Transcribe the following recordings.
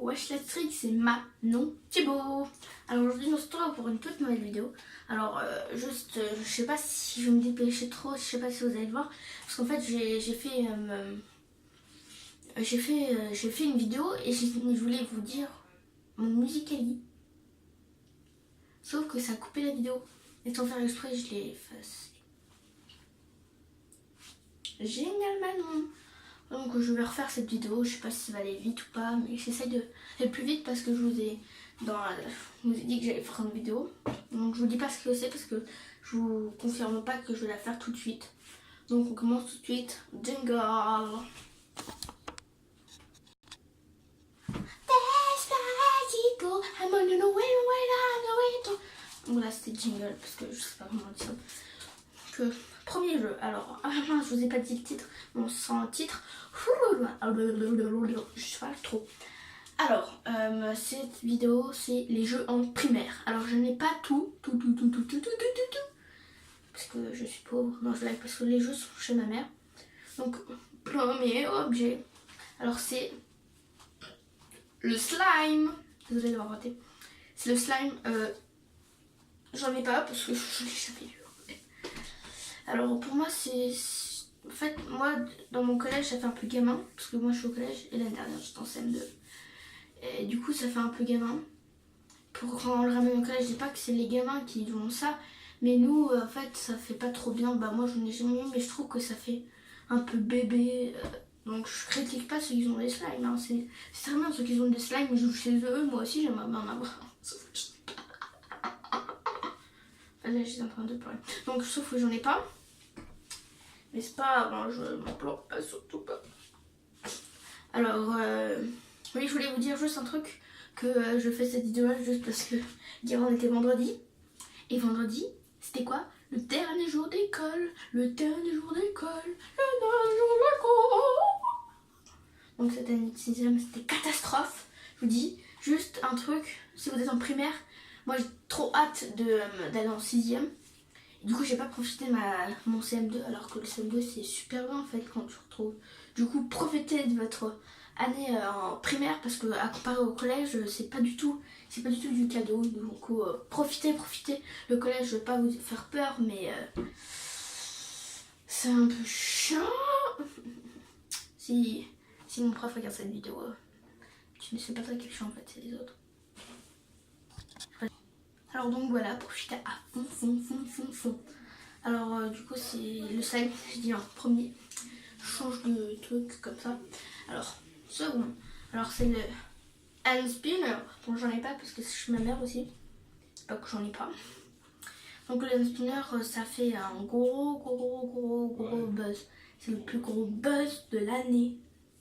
Wesh la street, c'est Manon Thibault. Alors aujourd'hui on se retrouve pour une toute nouvelle vidéo. Alors je sais pas si je vais me dépêcher trop, je sais pas si vous allez le voir. Parce qu'en fait j'ai fait une vidéo et je voulais vous dire mon Musical.ly. Sauf que ça a coupé la vidéo. Et sans faire exprès je l'ai effacé. Génial Manon. Donc je vais refaire cette vidéo, je sais pas si ça va aller vite ou pas, mais j'essaie d'aller plus vite parce que je vous ai dit que j'allais faire une vidéo. Donc je vous dis pas ce que c'est parce que je vous confirme pas que je vais la faire tout de suite. Donc on commence tout de suite. Jingle. Voilà, c'était jingle parce que je sais pas comment dire. Que premier jeu, alors je vous ai pas dit le titre, bon sans titre, je sais pas trop. Alors cette vidéo c'est les jeux en primaire. Alors je n'ai pas tout parce que je suis pauvre, non je like parce que les jeux sont chez ma mère. Donc premier objet, alors c'est le slime, désolée d'avoir raté, c'est le slime, j'en ai pas parce que je l'ai jamais eu. Alors pour moi c'est... En fait moi dans mon collège ça fait un peu gamin. Parce que moi je suis au collège et l'année dernière j'étais en CM2. Et du coup ça fait un peu gamin. Pour quand on le ramène au collège, je dis pas que c'est les gamins qui font ça. Mais nous en fait ça fait pas trop bien. Bah moi je n'ai jamais eu mais je trouve que ça fait un peu bébé. Donc je critique pas ceux qui ont des slimes. Hein. C'est très bien ceux qui ont des slimes, ils jouent chez eux. Moi aussi j'aimerais bien en avoir. Là j'étais en train de pleurer. Donc sauf que j'en ai pas. Mais c'est pas grave, je m'en pleure pas, surtout pas. Alors oui, je voulais vous dire juste un truc. Que je fais cette vidéo là juste parce que hier on était vendredi. Et vendredi, c'était quoi? Le dernier jour d'école. Le dernier jour d'école. Le dernier jour d'école. Donc cette année de 6ème c'était catastrophe. Je vous dis juste un truc. Si vous êtes en primaire, moi j'ai trop hâte d'aller en 6ème. Du coup j'ai pas profité de mon CM2 alors que le CM2 c'est super bien en fait quand tu retrouves. Du coup profitez de votre année en primaire parce que à comparer au collège c'est pas du tout du cadeau. Donc profitez. Le collège je vais pas vous faire peur mais c'est un peu chiant. Si mon prof regarde cette vidéo, tu ne sais pas toi qui est chiant en fait, c'est les autres. Alors donc voilà, profitez à fond. Alors du coup c'est le slime, je dis en premier, je change de truc comme ça. Alors second, alors c'est le hand spinner, bon j'en ai pas parce que c'est chez ma mère aussi, c'est pas que j'en ai pas. Donc le hand spinner ça fait un gros buzz, c'est le plus gros buzz de l'année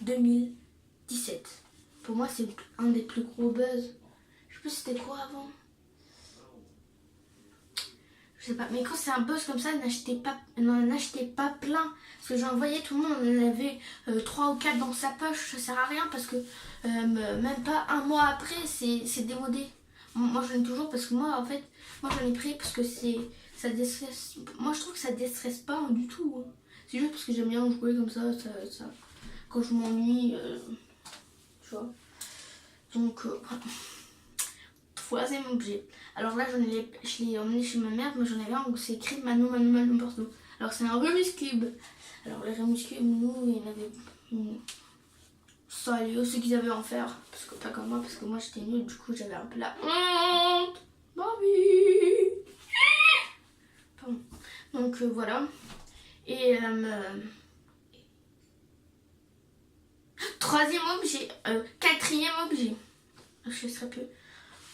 2017. Pour moi c'est un des plus gros buzz, je sais plus c'était quoi avant. Je sais pas, mais quand c'est un buzz comme ça, n'en achetez pas plein. Parce que j'en voyais tout le monde, on en avait 3 ou 4 dans sa poche, ça sert à rien parce que même pas un mois après, c'est démodé. Moi j'en ai toujours parce que moi en fait, moi j'en ai pris parce que ça déstresse. Moi je trouve que ça déstresse pas du tout. Hein. C'est juste parce que j'aime bien jouer comme ça quand je m'ennuie, tu vois. Donc troisième objet. Alors là, je l'ai emmené chez ma mère, mais j'en avais un où c'est écrit Manon partout. Alors c'est un Rubik's Cube. Alors les Rubik's Cube, nous, il y en avait ça allait ceux qu'ils avaient à en faire. Parce que pas comme moi, parce que moi j'étais nulle, du coup j'avais un peu la honte. Barbie. Pardon. Donc voilà. Et troisième objet, quatrième objet. Je sais plus.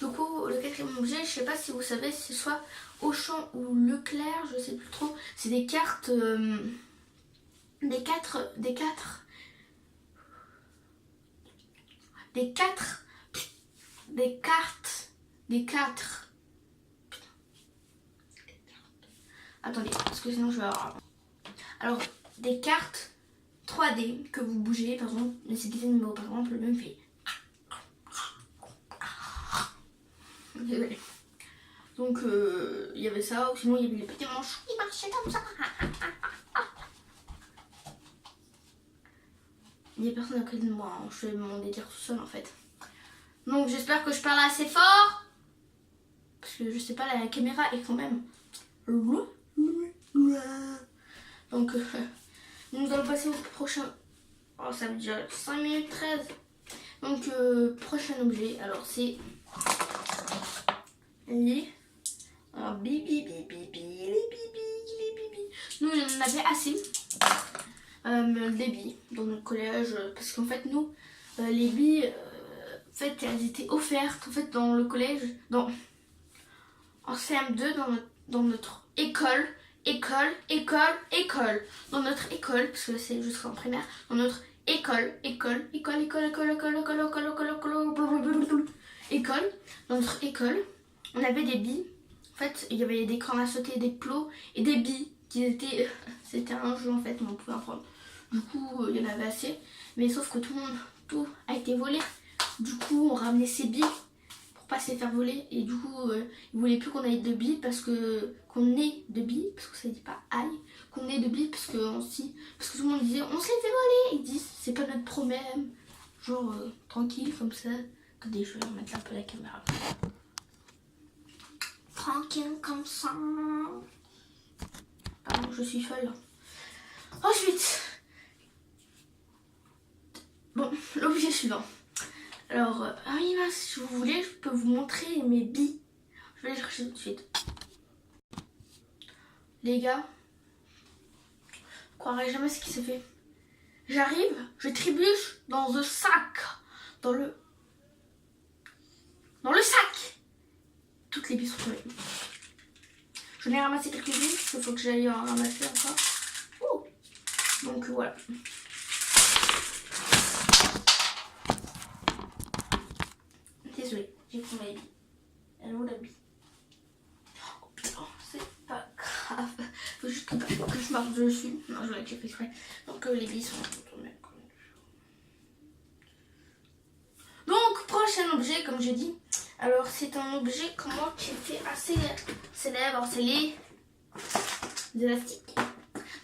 Du coup, le quatrième objet, je sais pas si vous savez, c'est soit Auchan ou Leclerc, je sais plus trop. C'est des cartes, des cartes. Attendez, parce que sinon je vais avoir... Alors, des cartes 3D que vous bougez, par exemple, mais c'est des animaux, par exemple, le même fait. Désolée. Donc il y avait ça, ou sinon il y avait les petits manches qui marchaient comme ça. Il n'y a personne à côté de moi, hein. Je fais mon délire tout seul en fait. Donc j'espère que je parle assez fort. Parce que je sais pas, la caméra est quand même... Donc nous allons passer au prochain... Oh, ça veut dire 5 minutes 13. Donc prochain objet, alors c'est... les... bibi, les bibis. Nous on en avait assez. Des billes dans notre collège. Parce qu'en fait nous, les billes... en fait, elles étaient offertes en fait dans le collège, en CM2 dans notre école, dans notre école, parce que c'est juste en primaire, dans notre école, dans notre école, on avait des billes. En fait, il y avait des cordes à sauter, des plots et des billes qui étaient, c'était un jeu en fait, on pouvait en prendre. Du coup, il y en avait assez, mais sauf que tout a été volé. Du coup, on ramenait ces billes pour pas se les faire voler. Et du coup, ils voulaient plus qu'on ait de billes qu'on ait de billes, parce que ça dit pas aïe, qu'on ait de billes parce que tout le monde disait on se les fait voler. Ils disent c'est pas notre problème. Genre tranquille comme ça. Attendez, je vais remettre un peu la caméra. Tranquille comme ça. Pardon, je suis folle. Ensuite, bon, l'objet suivant. Alors, oui, là, si vous voulez, je peux vous montrer mes billes. Je vais les chercher tout de suite. Les gars, vous croirez jamais ce qui s'est fait. J'arrive, je trébuche dans le sac. Dans le sac. Toutes les billes sont tombées. J'en ai ramassé quelques-unes, il faut que j'aille en ramasser encore. Oh. Donc voilà. Désolée, j'ai pris ma bille. Elle est où la bille? Oh putain, c'est pas grave. Faut juste que je marche dessus. Non, je l'ai fait exprès. Donc les billes sont tombées. Donc, prochain objet, comme j'ai dit. Alors, c'est un objet qui était assez célèbre. C'est les élastiques.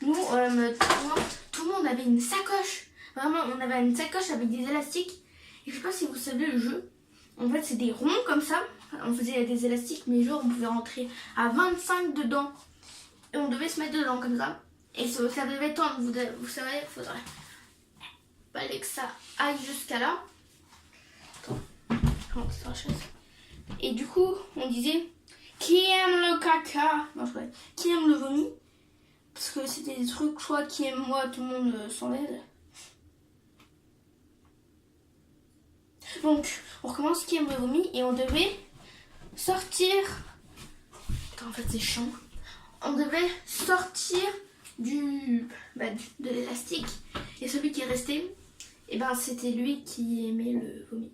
Nous, tout le monde avait une sacoche. Vraiment, on avait une sacoche avec des élastiques. Et je sais pas si vous savez le jeu. En fait, c'est des ronds comme ça. On faisait des élastiques, mais genre, on pouvait rentrer à 25 dedans. Et on devait se mettre dedans comme ça. Et ça devait tendre. Vous savez, il fallait que ça aille jusqu'à là. Attends, je rentre sur la chaise. Et du coup, on disait qui aime le caca? Non, je crois. Qui aime le vomi? Parce que c'était des trucs, je crois, qui aime moi, tout le monde s'enlève. Donc, on recommence qui aime le vomi et on devait sortir. Putain, en fait, c'est chiant. On devait sortir de l'élastique. Et celui qui est resté, et ben, c'était lui qui aimait le vomi.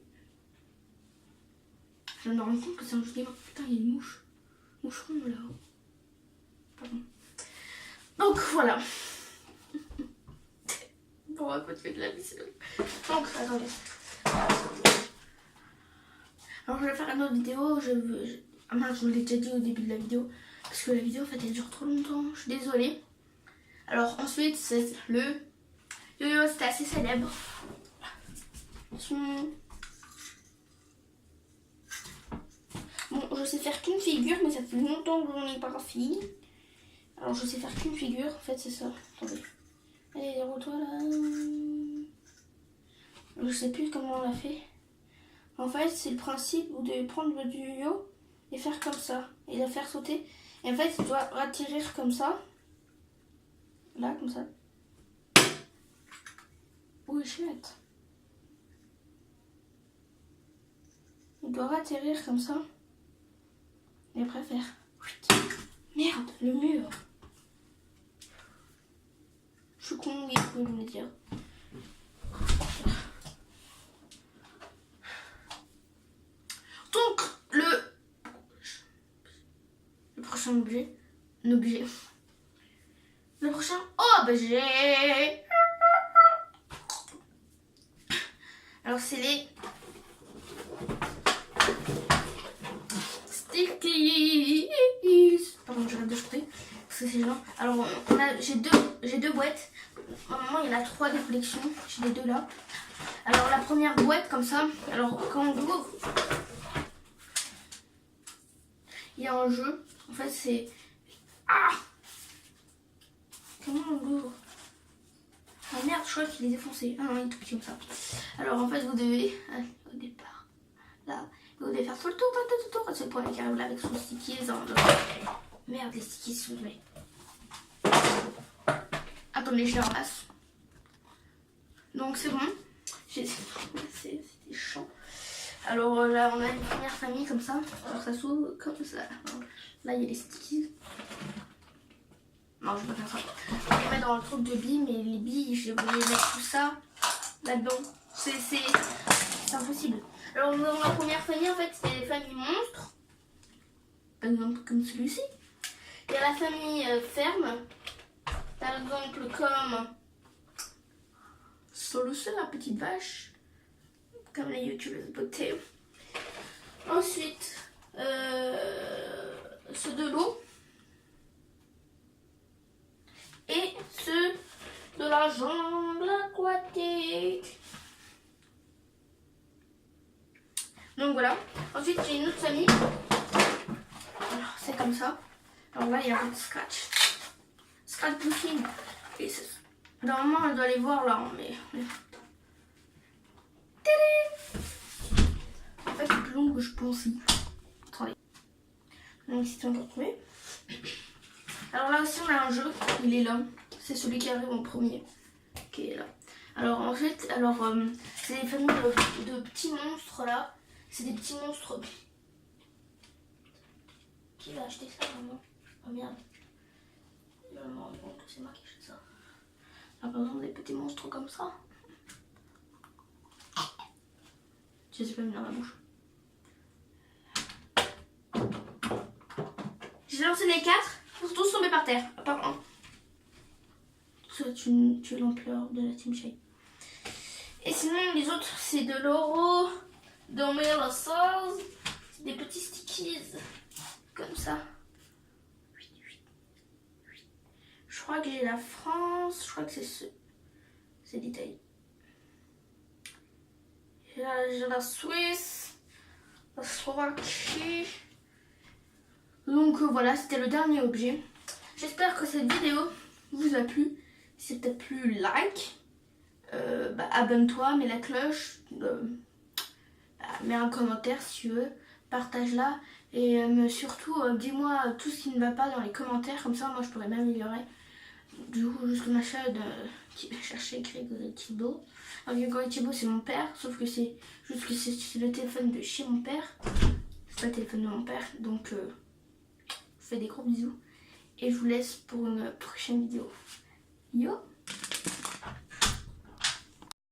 Je me rends compte que c'est un jeu de main. Putain, il y a une mouche. Moucheron là-haut. Pardon. Donc voilà. Bon, à côté de la vis. Donc, attendez. Alors, je vais faire une autre vidéo. Ah mince, je vous l'ai déjà dit au début de la vidéo. Parce que la vidéo, en fait, elle dure trop longtemps. Je suis désolée. Alors, ensuite, c'est le yo-yo. C'était assez célèbre. Bon, je sais faire qu'une figure, mais ça fait longtemps que j'en ai pas fini. Alors, je sais faire qu'une figure. En fait, c'est ça. Attendez. Allez, déroule-toi là. Je sais plus comment on l'a fait. En fait, c'est le principe de prendre du yo-yo et faire comme ça. Et la faire sauter. Et en fait, tu dois atterrir comme ça. Là, comme ça. Oui, chouette. Il doit atterrir comme ça. Et après faire. Merde, le mur. Je suis con, il faut me le dire. Donc, le prochain objet. Le prochain objet. Alors, c'est les stickies. Pardon, j'arrête de chanter parce que c'est gênant. Alors, j'ai deux boîtes. Normalement, il y en a 3 des collections. J'ai les 2 là. Alors la première boîte comme ça, alors quand on l'ouvre, il y a un jeu. En fait c'est... Ah! Comment on l'ouvre? Ah merde, je crois qu'il est défoncé. Ah non, il est tout petit comme ça. Alors en fait vous devez, au départ, là, vous devez faire tout le tour, tout le tour. C'est le point qui arrive là avec son stickies. Merde, les stickies sont tombés. Attendez, je les ramasse. Donc c'est bon. C'était chiant. Alors là, on a une première famille comme ça. Alors ça s'ouvre comme ça. Alors, là, il y a les stickies. Non, je vais pas faire ça. Je vais les mettre dans le truc de billes, mais les billes, je vais mettre tout ça là-dedans. C'est impossible. Alors nous avons la première famille, en fait, c'est les familles monstres. Par exemple, comme celui-ci. Il y a la famille ferme. Par exemple, comme Solution, la petite vache. Comme les youtubeuses beauté. Ensuite, ceux de l'eau. Et ceux de la jungle aquatique. Donc voilà. Ensuite, j'ai une autre famille. Alors, c'est comme ça. Alors là, il y a un scratch. Scratch pushing. Et normalement, on doit les voir là, mais... En fait, c'est plus long que je pensais. Attendez. Donc, c'est encore trouvé. Alors là aussi, on a un jeu. Il est là. C'est celui qui arrive en premier. Qui est là. Alors, en fait, c'est des familles de petits monstres là. C'est des petits monstres. Qui va acheter ça, maman? Oh merde. Je me rends compte que c'est moi qui achète ça. Alors, par exemple, des petits monstres comme ça. Je sais pas mis dans la bouche. J'ai lancé les 4. Ils sont tous tombés par terre. À part un. Tu es l'ampleur de la Team Shade. Et sinon, les autres, c'est de l'euro. Dans la sauce. C'est des petits stickies. Comme ça. Je crois que j'ai la France. Je crois que c'est l'Italie. J'ai la Suisse. La Slovaquie. Donc voilà, c'était le dernier objet. J'espère que cette vidéo vous a plu. Si t'as plu, like. Abonne-toi, mets la cloche. Mets un commentaire si tu veux. Partage-la. Et surtout, dis-moi tout ce qui ne va pas dans les commentaires. Comme ça, moi, je pourrais m'améliorer. Du coup, juste ma chaîne qui va chercher Grégory Thibault. Alors, Grégory Thibault, c'est mon père. Sauf que c'est juste que c'est le téléphone de chez mon père. C'est pas le téléphone de mon père. Donc, je vous fais des gros bisous. Et je vous laisse pour une prochaine vidéo. Yo!